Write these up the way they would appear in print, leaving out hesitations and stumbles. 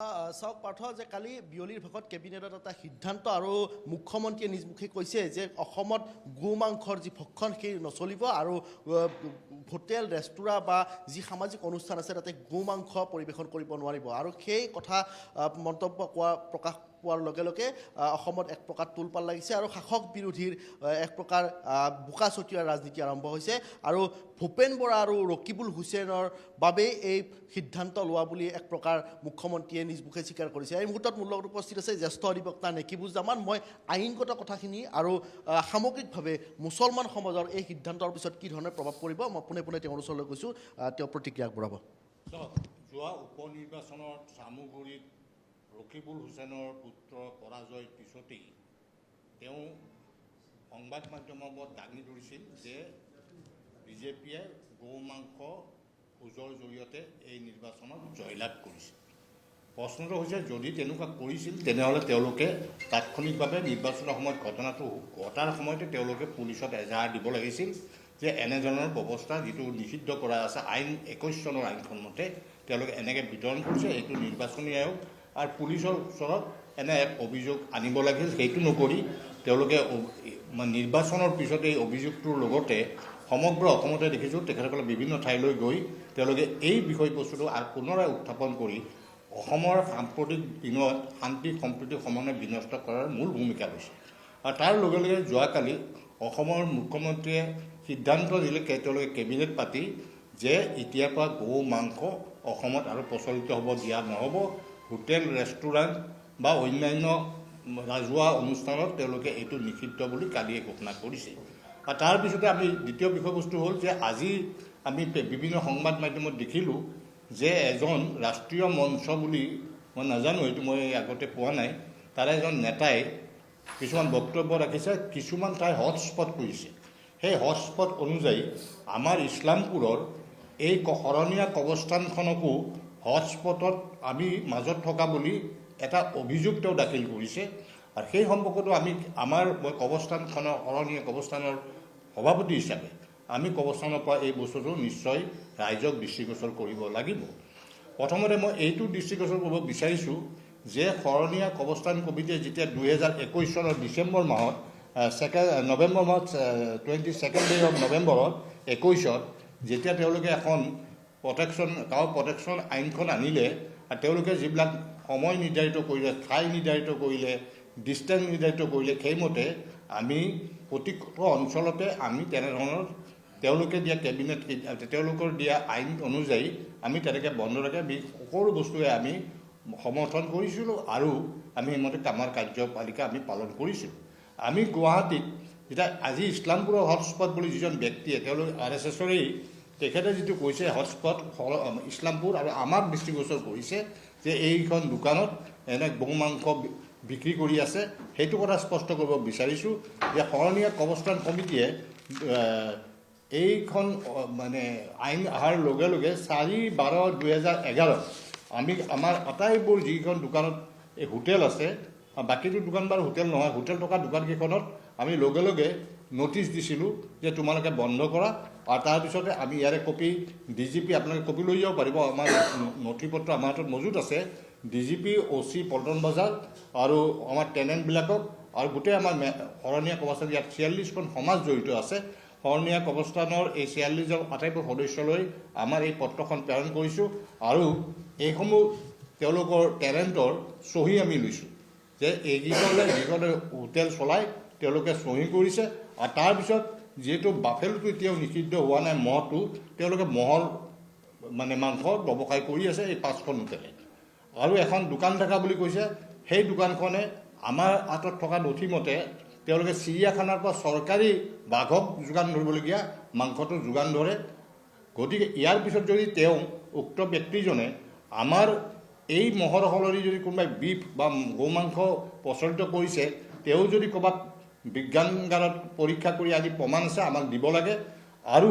চাওক পাৰ্থ যে কালি বিয়লিৰ ভাগত কেবিনেটত এটা সিদ্ধান্ত আৰু মুখ্যমন্ত্ৰীয়ে নিজমুখে কৈছে যে অসমত গো মাংসৰ যি ভক্ষণ সেই নচলিব আৰু হোটেল ৰেষ্টুৰাঁ বা যি সামাজিক অনুষ্ঠান আছে তাতে গো মাংস পৰিৱেশন কৰিব নোৱাৰিব আৰু সেই কথা মন্তব্য প্ৰকাশ পোৱাৰ লগে লগে অসমত এক প্ৰকাৰ তোলপাল লাগিছে আৰু শাসক বিৰোধীৰ এক প্ৰকাৰ বোকা ছটিওৱা ৰাজনীতি আৰম্ভ হৈছে আৰু ভূপেন বৰা আৰু ৰকিবুল হুছেইনৰ বাবেই এই সিদ্ধান্ত লোৱা বুলি এক প্ৰকাৰ মুখ্যমন্ত্ৰীয়ে নিজমুখে স্বীকাৰ কৰিছে। এই মুহূৰ্তত মোৰ লগত উপস্থিত আছে জ্যেষ্ঠ অধিবক্তা নেকিবুজ্জামান। মই আইনগত কথাখিনি আৰু সামগ্ৰিকভাৱে মুছলমান সমাজৰ এই সিদ্ধান্তৰ পিছত কি ধৰণে প্ৰভাৱ পৰিব মই পোনে পোনে তেওঁৰ ওচৰলৈ গৈছোঁ, তেওঁ প্ৰতিক্ৰিয়া আগবঢ়াব। যোৱা উপ নিৰ্বাচনত চামুগুৰিত ৰকিবুল হুছেইনৰ পুত্ৰ পৰাজয়ৰ পিছতেই তেওঁ সংবাদ মাধ্যমৰ ওপৰত দাঙি ধৰিছিল যে বিজেপিয়ে গৌ মাংস ভোজৰ জৰিয়তে এই নিৰ্বাচনত জয়লাভ কৰিছিল। প্ৰশ্নটো হৈছে যদি তেনেকুৱা কৰিছিল তেনেহ'লে তেওঁলোকে তাৎক্ষণিকভাৱে নিৰ্বাচনৰ সময়ত ঘটনাটো ঘটাৰ সময়তে তেওঁলোকে পুলিচত এজাহাৰ দিব লাগিছিল যে এনেধৰণৰ ব্যৱস্থা যিটো নিষিদ্ধ কৰা আছে আইন 21 চনৰ আইনখন মতে তেওঁলোকে এনেকৈ বিতৰণ কৰিছে, এইটো নিৰ্বাচনী আয়োগ আৰু পুলিচৰ ওচৰত এনে এক অভিযোগ আনিব লাগিল। সেইটো নকৰি তেওঁলোকে নিৰ্বাচনৰ পিছত এই অভিযোগটোৰ লগতে সমগ্ৰ অসমতে দেখিছোঁ তেখেতসকলে বিভিন্ন ঠাইলৈ গৈ তেওঁলোকে এই বিষয়বস্তুটো আৰু পুনৰাই উত্থাপন কৰি অসমৰ সাম্প্ৰতিক দিনত শান্তি সম্প্ৰীতি সমন্বয় বিনষ্ট কৰাৰ মূল ভূমিকা লৈছে। আৰু তাৰ লগে লগে যোৱাকালি অসমৰ মুখ্যমন্ত্ৰীয়ে সিদ্ধান্ত দিলে তেওঁলোকে কেবিনেট পাতি যে এতিয়াৰ পৰা গৌ মাংস অসমত আৰু প্ৰচলিত হ'ব দিয়া নহ'ব। হোটেল ৰেষ্টুৰেণ্ট বা অন্যান্য ৰাজহুৱা অনুষ্ঠানত তেওঁলোকে এইটো নিষিদ্ধ বুলি কালিয়ে ঘোষণা কৰিছে। আৰু তাৰপিছতে আমি দ্বিতীয় বিষয়বস্তু হ'ল যে আজি আমি বিভিন্ন সংবাদ মাধ্যমত দেখিলোঁ যে এজন ৰাষ্ট্ৰীয় মঞ্চ বুলি মই নাজানো, এইটো মই আগতে পোৱা নাই, তাৰে এজন নেতাই কিছুমান বক্তব্য ৰাখিছে, কিছুমান ঠাই হটস্পট কৰিছে। সেই হটস্পট অনুযায়ী আমাৰ ইছলামপুৰৰ এই শৰণীয়া কবৰস্থানখনকো হটস্পটত আমি মাজত থকা বুলি এটা অভিযোগ তেওঁ দাখিল কৰিছে। আৰু সেই সম্পৰ্কতো আমি মই কবৰস্থানখনৰ শৰণীয়া কবৰস্থানৰ সভাপতি হিচাপে আমি কবৰস্থানৰ পৰা এই বস্তুটো নিশ্চয় ৰাইজক দৃষ্টিগোচৰ কৰিব লাগিব। প্ৰথমতে মই এইটো দৃষ্টিগোচৰ কৰিব বিচাৰিছোঁ যে শৰণীয়া কবৰস্থান কমিটিয়ে যেতিয়া 2021 চনৰ ডিচেম্বৰ মাহত নৱেম্বৰ মাহত 22 নৱেম্বৰত 21ত যেতিয়া তেওঁলোকে এখন গাঁও প্ৰটেকশ্যন আইনখন আনিলে আৰু তেওঁলোকে যিবিলাক সময় নিৰ্ধাৰিত কৰিলে, ঠাই নিৰ্ধাৰিত কৰিলে, ডিষ্টেঞ্চ নিৰ্ধাৰিত কৰিলে, সেইমতে আমি প্ৰতিটো অঞ্চলতে আমি তেনেধৰণৰ তেওঁলোকে দিয়া কেবিনেট তেওঁলোকৰ দিয়া আইন অনুযায়ী আমি তেনেকৈ বন্ধ ৰাখে সকলো বস্তুৱে আমি সমৰ্থন কৰিছিলোঁ আৰু আমি সেইমতে আমাৰ কাৰ্যপালিকা আমি পালন কৰিছিলোঁ। আমি গুৱাহাটীত যেতিয়া আজি ইছলামপুৰৰ হটস্পট বুলি যিজন ব্যক্তিয়ে তেওঁলোক RSSৰেই তেখেতে যিটো কৈছে হটস্পট ইছলামপুৰ আৰু আমাক দৃষ্টিগোচৰ কৰিছে যে এইখন দোকানত এনে গৌ মাংস বিক্ৰী কৰি আছে, সেইটো কথা স্পষ্ট কৰিব বিচাৰিছোঁ যে শৰণীয়া কবৰস্থান কমিটিয়ে এইখন আইন অহাৰ লগে লগে 4/12/2011 আমি আমাৰ আটাইবোৰ যিখন দোকানত এই হোটেল আছে, বাকীটো দোকান বাৰু হোটেল নহয়, হোটেল থকা দোকানকেইখনত আমি লগে লগে নটিচ দিছিলোঁ যে তোমালোকে বন্ধ কৰা। আৰু তাৰপিছতে আমি ইয়াৰে কপি DGP আপোনালোকে কপি লৈ যাব পাৰিব, আমাৰ নথি পত্ৰ আমাৰ হাতত মজুত আছে। DGP OC পল্টন বজাৰ আৰু আমাৰ টেনেণ্টবিলাকক আৰু গোটেই আমাৰ শৰণীয়া কবৰস্থান ইয়াত 46খন সমাজ জড়িত আছে। শৰণীয়া কবৰস্থানৰ এই 46জন আটাইবোৰ সদস্যলৈ আমাৰ এই পত্ৰখন প্ৰেৰণ কৰিছোঁ আৰু এইসমূহ তেওঁলোকৰ টেনেণ্টৰ চহী আমি লৈছোঁ যে এইকেইজনে যিসকলে হোটেল চলাই তেওঁলোকে চহী কৰিছে। আৰু তাৰপিছত যিহেতু বাফেলোটো এতিয়াও নিষিদ্ধ হোৱা নাই, মহটো তেওঁলোকে মহৰ মাংস ব্যৱসায় কৰি আছে এই 5খন হোটেলে। আৰু এখন দোকান থকা বুলি কৈছে, সেই দোকানখনে আমাৰ হাতত থকা নথি মতে তেওঁলোকে চিৰিয়াখানাৰ পৰা চৰকাৰী বাঘক যোগান ধৰিবলগীয়া মাংসটো যোগান ধৰে। গতিকে ইয়াৰ পিছত যদি তেওঁ উক্ত ব্যক্তিজনে আমাৰ এই মহৰ সলনি যদি কোনোবাই বিফ বা গৌ মাংস প্ৰচলিত কৰিছে, তেওঁ যদি ক'ৰবাত বিজ্ঞানগাৰত পৰীক্ষা কৰি আদি প্ৰমাণ আছে আমাক দিব লাগে, আৰু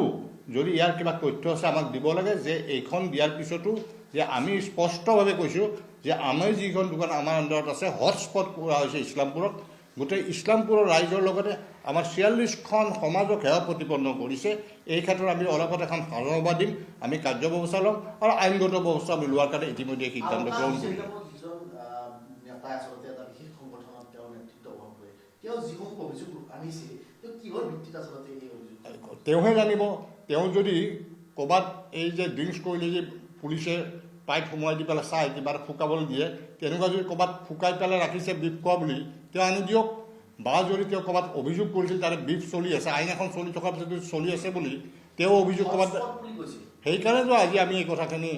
যদি ইয়াৰ কিবা তথ্য আছে আমাক দিব লাগে যে এইখন দিয়াৰ পিছতো যে আমি স্পষ্টভাৱে কৈছোঁ যে আমাৰ যিখন দোকান আমাৰ আণ্ডাৰত আছে হটস্পট কৰা হৈছে ইছলামপুৰত, গোটেই ইছলামপুৰৰ ৰাইজৰ লগতে আমাৰ 46খন সমাজক সেৱা প্ৰতিপন্ন কৰিছে। এই ক্ষেত্ৰত আমি অলপত এখন সাধনসভা দিম, আমি কাৰ্যব্যৱস্থা ল'ম আৰু আইনগত ব্যৱস্থা আমি লোৱাৰ কাৰণে ইতিমধ্যে সিদ্ধান্ত গ্ৰহণ কৰিম। যিসমূহ অভিযোগ আনিছে তো কিহৰ ভিত্তিত আচলতে এই অভিযোগ তেওঁহে জানিব তেওঁ যদি ক'ৰবাত এই যে ড্ৰিংকছ কৰিলে যে পুলিচে পাইপ সোমোৱাই দি পেলাই চাই কিবা এটা ফুকাবলৈ দিয়ে তেনেকুৱা যদি ক'ৰবাত ফুকাই পেলাই ৰাখিছে বিফ খোৱা বুলি তেওঁ আনি দিয়ক বা যদি তেওঁ ক'ৰবাত অভিযোগ কৰিছিল তাৰে বিফ চলি আছে আইন এখন চলি থকাৰ পিছত যদি চলি আছে বুলি তেওঁ অভিযোগ ক'ৰবাত সেইকাৰণেতো আজি আমি এই কথাখিনি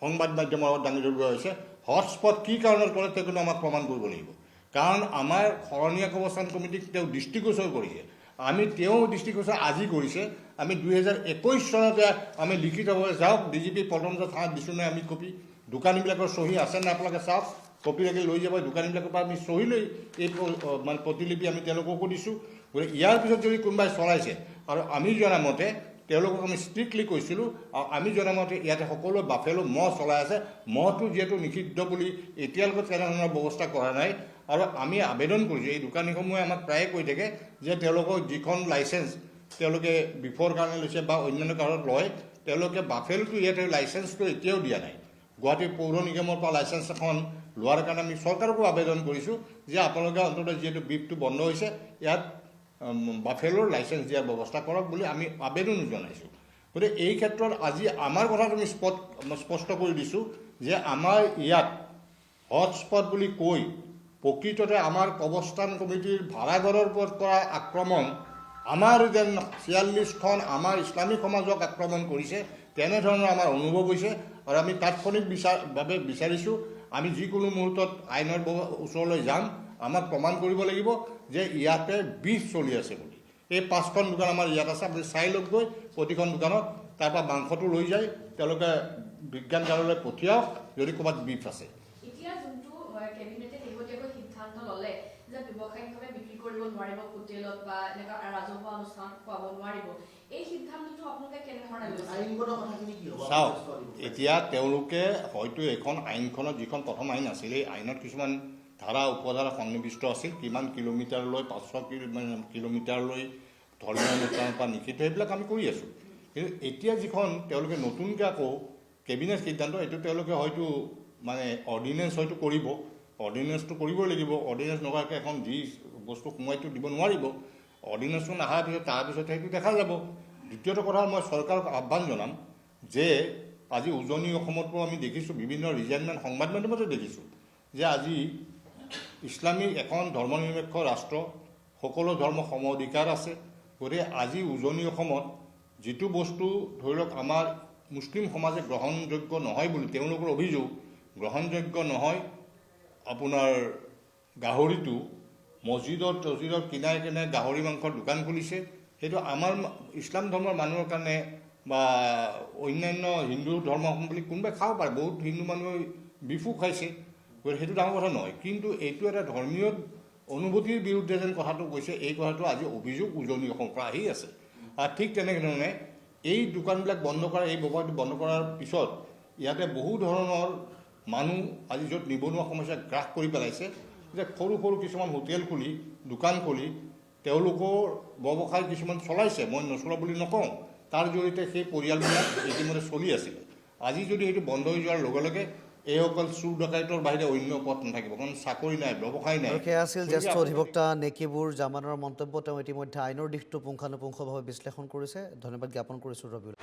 সংবাদ মাধ্যমৰ আগত দাঙি ধৰিব হৈছে হটস্পট কি কাৰণত কৰে তেওঁ কিন্তু আমাক প্ৰমাণ কৰিব লাগিব কাৰণ আমাৰ শৰণীয়া কৰ্মস্থান কমিটিক তেওঁ দৃষ্টিগোচৰ কৰিছে আমি তেওঁ দৃষ্টিগোচৰ আজি কৰিছে আমি 2021 চনতে আমি লিখিতভাৱে যাওক ডিজিপি পল্টনবজাৰ থানাত দিছোঁ নাই আমি কপি দোকানীবিলাকৰ চহী আছে নে আপোনালোকে চাওক কপি লাগি লৈ যাব দোকানীবিলাকৰ পৰা আমি চহী লৈ এই মানে প্ৰতিলিপি আমি তেওঁলোককো দিছোঁ গতিকে ইয়াৰ পিছত যদি কোনোবাই চলাইছে আৰু আমি জনা মতে তেওঁলোকক আমি ষ্ট্ৰিক্টলি কৈছিলোঁ আৰু আমি জনা মতে ইয়াতে সকলো বাফেলো মহ চলাই আছে মহটো যিহেতু নিষিদ্ধ বুলি এতিয়ালৈকে তেনেধৰণৰ ব্যৱস্থা কৰা নাই আৰু আমি আবেদন কৰিছোঁ এই দোকানীসমূহে আমাক প্ৰায়ে কৈ থাকে যে তেওঁলোকৰ যিখন লাইচেঞ্চ তেওঁলোকে বিফৰ কাৰণে লৈছে বা অন্যান্য কাৰণত লয় তেওঁলোকে বাফেলটো ইয়াতে লাইচেঞ্চটো এতিয়াও দিয়া নাই গুৱাহাটী পৌৰ নিগমৰ পৰা লাইচেঞ্চ এখন লোৱাৰ কাৰণে আমি চৰকাৰকো আবেদন কৰিছোঁ যে আপোনালোকে অন্ততঃ যিহেতু বিফটো বন্ধ হৈছে ইয়াত বাফেলৰ লাইচেঞ্চ দিয়াৰ ব্যৱস্থা কৰক বুলি আমি আবেদনো জনাইছোঁ গতিকে এই ক্ষেত্ৰত আজি আমাৰ কথাটো আমি স্পষ্ট কৰি দিছোঁ যে আমাৰ ইয়াত হটস্পট বুলি কৈ প্ৰকৃততে আমাৰ কৰ্মস্থান কমিটিৰ ভাড়াঘৰৰ ওপৰত কৰা আক্ৰমণ আমাৰ যেন 46খন আমাৰ ইছলামিক সমাজক আক্ৰমণ কৰিছে তেনেধৰণৰ আমাৰ অনুভৱ হৈছে আৰু আমি তাৎক্ষণিকভাৱে বিচাৰিছোঁ আমি যিকোনো মুহূৰ্তত আইনৰ ওচৰলৈ যাম আমাক প্ৰমাণ কৰিব লাগিব যে ইয়াতে বিষ চলি আছে বুলি এই 5খন দোকান আমাৰ ইয়াত আছে আপুনি চাই লওক গৈ প্ৰতিখন দোকানত তাৰপৰা মাংসটো লৈ যায় তেওঁলোকে বিজ্ঞান গাৰলৈ পঠিয়াওক যদি ক'ৰবাত বিষ আছে এতিয়া যোনটো কেবিনেটে শেহতীয়াকৈ সিদ্ধান্ত ল'লে যে ব্যৱসায়িকভাৱে বিক্ৰী কৰিব নোৱাৰিব হোটেলত বা এনেকুৱা ৰাজহুৱা অনুষ্ঠানত খুৱাব নোৱাৰিব এই সিদ্ধান্তটো আপোনালোকে কেনেধৰণে লৈছে আইনগত কথাখিনি কি হ'ব চাওক এতিয়া তেওঁলোকে হয়তো এখন আইনখনত যিখন প্ৰথম আইন আছিল এই আইনত কিছুমান ধাৰা উপধাৰা সন্নিৱিষ্ট আছিল কিমান কিলোমিটাৰলৈ 500 কিলোমিটাৰলৈ ধৰ্মীয় অনুষ্ঠানৰ পৰা নিষিদ্ধ সেইবিলাক আমি কৰি আছোঁ কিন্তু এতিয়া যিখন তেওঁলোকে নতুনকৈ আকৌ কেবিনেট সিদ্ধান্ত এইটো তেওঁলোকে হয়তো মানে অৰ্ডিনেঞ্চ হয়তো কৰিব অৰ্ডিনেঞ্চটো কৰিবই লাগিব অৰ্ডিনেঞ্চ নকৰাকৈ এখন যি বস্তু সোমোৱাইতো দিব নোৱাৰিব অৰ্ডিনেঞ্চটো নহাৰ পিছত তাৰপিছত সেইটো দেখা যাব দ্বিতীয়টো কথা মই চৰকাৰক আহ্বান জনাম যে আজি উজনি অসমতো আমি দেখিছোঁ বিভিন্ন ৰিজেণ্টমেণ্ট সংবাদ মাধ্যমতো দেখিছোঁ যে আজি ইছলামিক এখন ধৰ্মনিৰপেক্ষ ৰাষ্ট্ৰ সকলো ধৰ্ম সম অধিকাৰ আছে গতিকে আজি উজনি অসমত যিটো বস্তু ধৰি লওক আমাৰ মুছলিম সমাজে গ্ৰহণযোগ্য নহয় বুলি তেওঁলোকৰ অভিযোগ গ্ৰহণযোগ্য নহয় আপোনাৰ গাহৰিটো মছজিদত কিনাৰে কিনাৰে গাহৰি মাংসৰ দোকান খুলিছে সেইটো আমাৰ ইছলাম ধৰ্মৰ মানুহৰ কাৰণে বা অন্যান্য হিন্দু ধৰ্ম বুলি কোনোবাই খাব পাৰে বহুত হিন্দু মানুহে বিফু খাইছে গতিকে সেইটো ডাঙৰ কথা নহয় কিন্তু এইটো এটা ধৰ্মীয় অনুভূতিৰ বিৰুদ্ধে যেন কথাটো কৈছে এই কথাটো আজি অভিযোগ উজনি অসমৰ পৰা আহি আছে আৰু ঠিক তেনেধৰণে এই দোকানবিলাক বন্ধ কৰা এই ব্যৱসায়টো বন্ধ কৰাৰ পিছত ইয়াতে বহু ধৰণৰ মানুহ আজি য'ত নিবনুৱা সমস্যা গ্ৰাস কৰি পেলাইছে যে সৰু সৰু কিছুমান হোটেল খুলি দোকান খুলি তেওঁলোকৰ ব্যৱসায় কিছুমান চলাইছে মই নচলা বুলি নকওঁ তাৰ জৰিয়তে সেই পৰিয়ালবিলাক ইতিমধ্যে চলি আছিলে আজি যদি সেইটো বন্ধ হৈ যোৱাৰ লগে লগে এইসকল চুৰ ডকাইতৰ বাহিৰে অন্য পথ নাথাকিব কাৰণ চাকৰি নাই ব্যৱসায় নাই সেয়া আছিল জ্যেষ্ঠ অধিবক্তা নেকিবুৰ জামানৰ মন্তব্য তেওঁ ইতিমধ্যে আইনৰ দিশটো পুংখানুপুংখভাৱে বিশ্লেষণ কৰিছে ধন্যবাদ জ্ঞাপন কৰিছোঁ ৰবিউল